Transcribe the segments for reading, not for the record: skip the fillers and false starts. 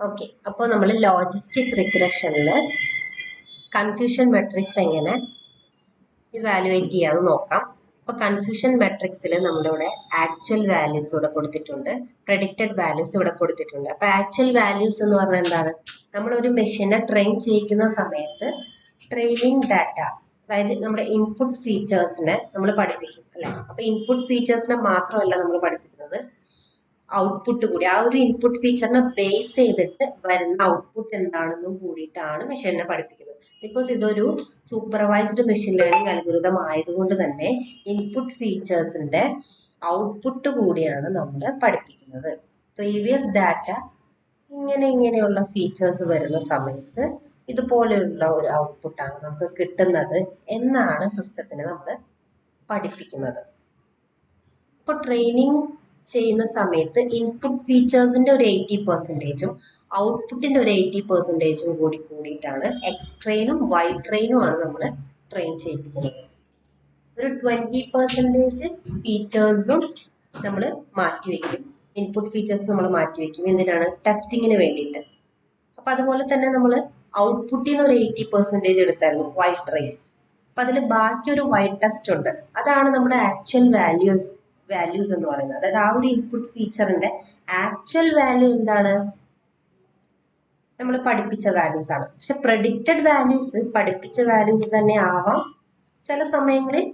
Okay, അപ്പോൾ നമ്മൾ logistic റിഗ്രഷനിൽ confusion matrix എങ്ങനെ ഇവാലുവേറ്റ് ചെയ്യാമെന്ന് നോക്കാം. അപ്പോൾ കൺഫ്യൂഷൻ മെട്രിക്സിൽ നമ്മളിവിടെ ആക്ച്വൽ വാല്യൂസ് ഇവിടെ കൊടുത്തിട്ടുണ്ട്, പ്രെഡിക്റ്റഡ് വാല്യൂസ് ഇവിടെ കൊടുത്തിട്ടുണ്ട്. അപ്പോൾ ആക്ച്വൽ വാല്യൂസ് എന്ന് പറഞ്ഞാൽ എന്താണ്? നമ്മളൊരു മെഷീനെ ട്രെയിൻ ചെയ്യിക്കുന്ന സമയത്ത് ട്രെയിനിങ് ഡാറ്റ, അതായത് നമ്മുടെ ഇൻപുട്ട് ഫീച്ചേഴ്സിനെ നമ്മൾ പഠിപ്പിക്കും അല്ലെ. അപ്പോൾ ഇൻപുട്ട് ഫീച്ചേഴ്സിനെ മാത്രമല്ല നമ്മൾ പഠിപ്പിക്കുന്നത്, ഔട്ട്പുട്ട് കൂടി, ആ ഒരു ഇൻപുട്ട് ഫീച്ചറിനെ ബേസ് ചെയ്തിട്ട് വരുന്ന ഔട്ട്പുട്ട് എന്താണെന്നും കൂടിയിട്ടാണ് മെഷീനെ പഠിപ്പിക്കുന്നത്. ബിക്കോസ് ഇതൊരു സൂപ്പർവൈസ്ഡ് മെഷീൻ ലേണിംഗ് അൽഗോരിതം ആയതുകൊണ്ട് തന്നെ ഇൻപുട്ട് ഫീച്ചേഴ്സിന്റെ ഔട്ട്പുട്ട് കൂടിയാണ് നമ്മൾ പഠിപ്പിക്കുന്നത്. പ്രീവിയസ് ഡാറ്റ ഇങ്ങനെയുള്ള ഫീച്ചേഴ്സ് വരുന്ന സമയത്ത് ഇതുപോലെയുള്ള ഒരു ഔട്ട്പുട്ടാണ് നമുക്ക് കിട്ടുന്നത് എന്നാണ് സിസ്റ്റത്തിനെ നമ്മൾ പഠിപ്പിക്കുന്നത്. ഇപ്പോൾ ട്രെയിനിങ് ചെയ്യുന്ന സമയത്ത് ഇൻപുട്ട് ഫീച്ചേഴ്സിന്റെ ഒരു 80%ഉം ഔട്ട്പുട്ടിന്റെ ഒരു 80%ഉം കൂടിയിട്ടാണ് എക്സ് ട്രെയിനും വൈ ട്രെയിനും ആണ് നമ്മൾ ട്രെയിൻ ചെയ്യിപ്പിക്കുന്നത്. ഒരു 20% ഫീച്ചേഴ്സും നമ്മൾ മാറ്റിവെക്കും, ഇൻപുട്ട് ഫീച്ചേഴ്സ് നമ്മൾ മാറ്റിവെക്കും. എന്തിനാണ്? ടെസ്റ്റിങ്ങിന് വേണ്ടിയിട്ട്. അപ്പൊ അതുപോലെ തന്നെ നമ്മൾ ഔട്ട്പുട്ടിൽ നിന്ന് ഒരു 80% എടുത്തായിരുന്നു വൈ ട്രെയിൻ. അപ്പൊ അതിൽ ബാക്കി ഒരു വൈ ടെസ്റ്റ് ഉണ്ട്, അതാണ് നമ്മുടെ ആക്ച്വൽ വാല്യൂസ് എന്ന് പറയുന്നത്. അതായത് ആ ഒരു ഇൻപുട്ട് ഫീച്ചറിന്റെ ആക്ച്വൽ വാല്യൂ എന്താണ്? നമ്മൾ പഠിപ്പിച്ച വാല്യൂസ് ആണ്. പക്ഷെ പ്രെഡിക്റ്റഡ് വാല്യൂസ് പഠിപ്പിച്ച വാല്യൂസ് തന്നെ ആവാം, ചില സമയങ്ങളിൽ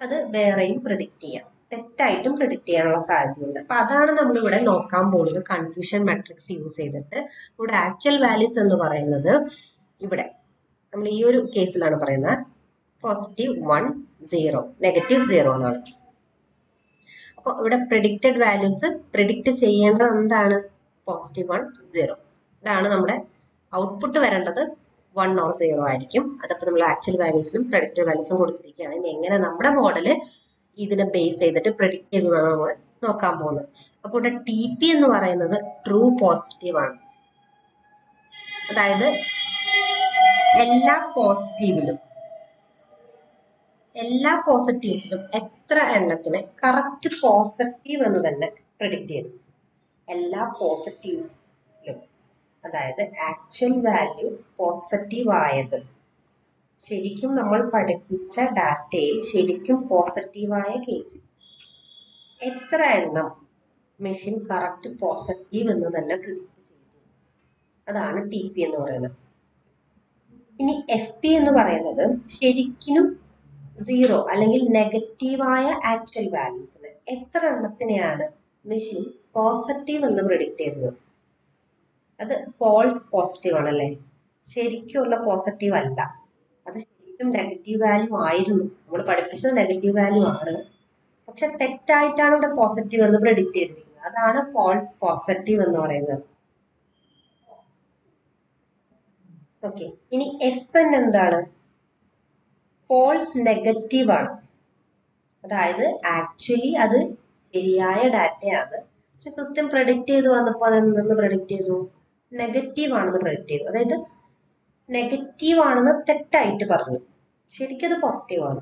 അത് വേറെയും പ്രെഡിക്റ്റ് ചെയ്യാം, തെറ്റായിട്ടും പ്രെഡിക്റ്റ് ചെയ്യാനുള്ള സാധ്യതയുണ്ട്. അപ്പൊ അതാണ് നമ്മൾ ഇവിടെ നോക്കാൻ പോകുന്നത് കൺഫ്യൂഷൻ മെട്രിക്സ് യൂസ് ചെയ്തിട്ട്. ഇവിടെ ആക്ച്വൽ വാല്യൂസ് എന്ന് പറയുന്നത് ഇവിടെ നമ്മൾ ഈ ഒരു കേസിലാണ് പറയുന്നത് +1 0 -0 എന്നാണ്. അപ്പോൾ ഇവിടെ പ്രെഡിക്റ്റഡ് വാല്യൂസ് പ്രെഡിക്റ്റ് ചെയ്യേണ്ടത് എന്താണ്? +1 0. ഇതാണ് നമ്മുടെ ഔട്ട്പുട്ട് വരേണ്ടത് 1 or 0 ആയിരിക്കും. അതപ്പോൾ നമ്മൾ ആക്ച്വൽ വാല്യൂസിനും പ്രെഡിക്റ്റഡ് വാല്യൂസിനും കൊടുത്തിരിക്കുകയാണ്. ഇനി എങ്ങനെ നമ്മുടെ മോഡല് ഇതിനെ ബേസ് ചെയ്തിട്ട് പ്രെഡിക്റ്റ് ചെയ്തതാണ് നമ്മൾ നോക്കാൻ പോകുന്നത്. അപ്പോൾ ഇവിടെ TP എന്ന് പറയുന്നത് ട്രൂ പോസിറ്റീവ് ആണ്. അതായത് എല്ലാ പോസിറ്റീവ്സിലും എത്ര എണ്ണത്തിന് കറക്റ്റ് പോസിറ്റീവ് എന്ന് തന്നെ പ്രെഡിക്റ്റ് ചെയ്തു. എല്ലാ പോസിറ്റീവ്സിലും, അതായത് ആക്ച്വൽ വാല്യൂ പോസിറ്റീവ് ആയത്, ശരിക്കും നമ്മൾ പഠിപ്പിച്ച ഡാറ്റയിൽ ശരിക്കും പോസിറ്റീവായ കേസസ് എത്ര എണ്ണം മെഷീൻ കറക്റ്റ് പോസിറ്റീവ് എന്ന് തന്നെ പ്രെഡിക്റ്റ് ചെയ്തു, അതാണ് TP എന്ന് പറയുന്നത്. ഇനി FP എന്ന് പറയുന്നത് ശരിക്കും 0 അല്ലെങ്കിൽ നെഗറ്റീവായ ആക്ച്വൽ വാല്യൂസിന് എത്ര എണ്ണത്തിനെയാണ് മെഷീൻ പോസിറ്റീവ് എന്ന് പ്രെഡിക്റ്റ് ചെയ്തത്. അത് ഫോൾസ് പോസിറ്റീവ് ആണല്ലേ, ശരിക്കുള്ള പോസിറ്റീവ് അല്ല, അത് ശരിക്കും നെഗറ്റീവ് വാല്യൂ ആയിരുന്നു. നമ്മൾ പഠിപ്പിച്ചത് നെഗറ്റീവ് വാല്യൂ ആണ്, പക്ഷെ തെറ്റായിട്ടാണ് ഇവിടെ പോസിറ്റീവ് എന്ന് പ്രെഡിക്റ്റ് ചെയ്തിരിക്കുന്നത്. അതാണ് ഫോൾസ് പോസിറ്റീവ് എന്ന് പറയുന്നത്. ഓക്കെ, ഇനി FN എന്താണ്? ഫോൾസ് നെഗറ്റീവ് ആണ്. അതായത് ആക്ച്വലി അത് ശരിയായ ഡാറ്റയാണ്, പക്ഷെ സിസ്റ്റം പ്രെഡിക്റ്റ് ചെയ്ത് വന്നപ്പോൾ അതെന്തെന്ന് പ്രെഡിക്റ്റ് ചെയ്തു? നെഗറ്റീവ് ആണെന്ന് പ്രെഡിക്റ്റ് ചെയ്തു. അതായത് നെഗറ്റീവ് ആണെന്ന് തെറ്റായിട്ട് പറഞ്ഞു, ശരിക്കും അത് പോസിറ്റീവ് ആണ്.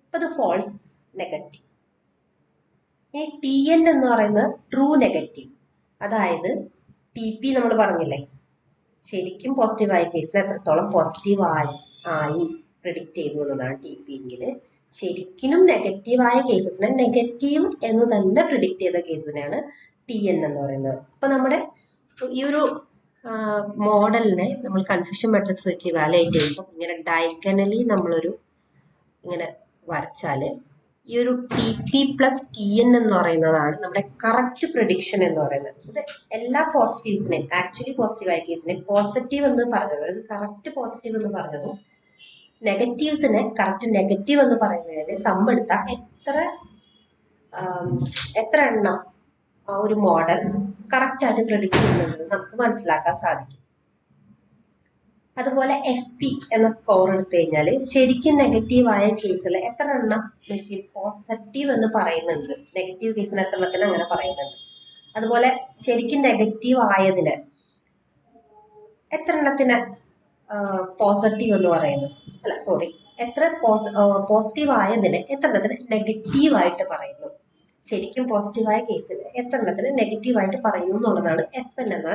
അപ്പൊ അത് ഫോൾസ് നെഗറ്റീവ്. ഇനി TN എന്ന് പറയുന്നത് ട്രൂ നെഗറ്റീവ്. അതായത് TP നമ്മൾ പറഞ്ഞില്ലേ, ശരിക്കും പോസിറ്റീവായ കേസിൽ എത്രത്തോളം പോസിറ്റീവ് ആയി പ്രെഡിക്റ്റ് ചെയ്തു എന്നതാണ് TP എങ്കിൽ. ശരിക്കും നെഗറ്റീവായ കേസസിനെ നെഗറ്റീവ് എന്ന് തന്നെ പ്രെഡിക്റ്റ് ചെയ്ത കേസിനെയാണ് TN എന്ന് പറയുന്നത്. അപ്പൊ നമ്മുടെ ഈ ഒരു മോഡലിനെ നമ്മൾ കൺഫ്യൂഷൻ മെട്രിക്സ് വെച്ച് ഇവാലുവേറ്റ് ചെയ്യുമ്പോൾ ഇങ്ങനെ ഡയഗണലി നമ്മളൊരു ഇങ്ങനെ വരച്ചാല് ഈ ഒരു TP + TN എന്ന് പറയുന്നതാണ് നമ്മുടെ കറക്റ്റ് പ്രിഡിക്ഷൻ എന്ന് പറയുന്നത്. ഇത് എല്ലാ പോസിറ്റീവ്സിനെയും, ആക്ച്വലി പോസിറ്റീവായ കേസിനെ പോസിറ്റീവ് എന്ന് പറഞ്ഞത്, അതായത് കറക്റ്റ് പോസിറ്റീവ് എന്ന് പറഞ്ഞതും നെഗറ്റീവ്സിനെ കറക്റ്റ് നെഗറ്റീവ് എന്ന് പറയുന്നതിന് സമ്മെടുത്ത എത്ര എണ്ണം ആ ഒരു മോഡൽ കറക്റ്റ് ആയിട്ട് പ്രെഡിക്റ്റ് ചെയ്യുന്നത് നമുക്ക് മനസ്സിലാക്കാൻ സാധിക്കും. അതുപോലെ FP എന്ന സ്കോർ എടുത്തു കഴിഞ്ഞാൽ ശരിക്കും നെഗറ്റീവായ കേസിൽ എത്ര എണ്ണം മെഷീൻ പോസിറ്റീവ് എന്ന് പറയുന്നുണ്ട്, നെഗറ്റീവ് കേസിന് എത്ര എണ്ണത്തിന് അങ്ങനെ പറയുന്നുണ്ട്. അതുപോലെ ശരിക്കും നെഗറ്റീവ് ആയതിന് എത്ര എണ്ണത്തിന് പോസിറ്റീവ് എന്ന് പറയുന്നു, എത്ര പോസിറ്റീവ് ആയതിന് എത്ര എണ്ണത്തിന് നെഗറ്റീവായിട്ട് പറയുന്നു, ശരിക്കും പോസിറ്റീവായ കേസിൽ എത്ര എണ്ണത്തിന് നെഗറ്റീവായിട്ട് പറയുന്നു എന്നുള്ളതാണ് FN എന്ന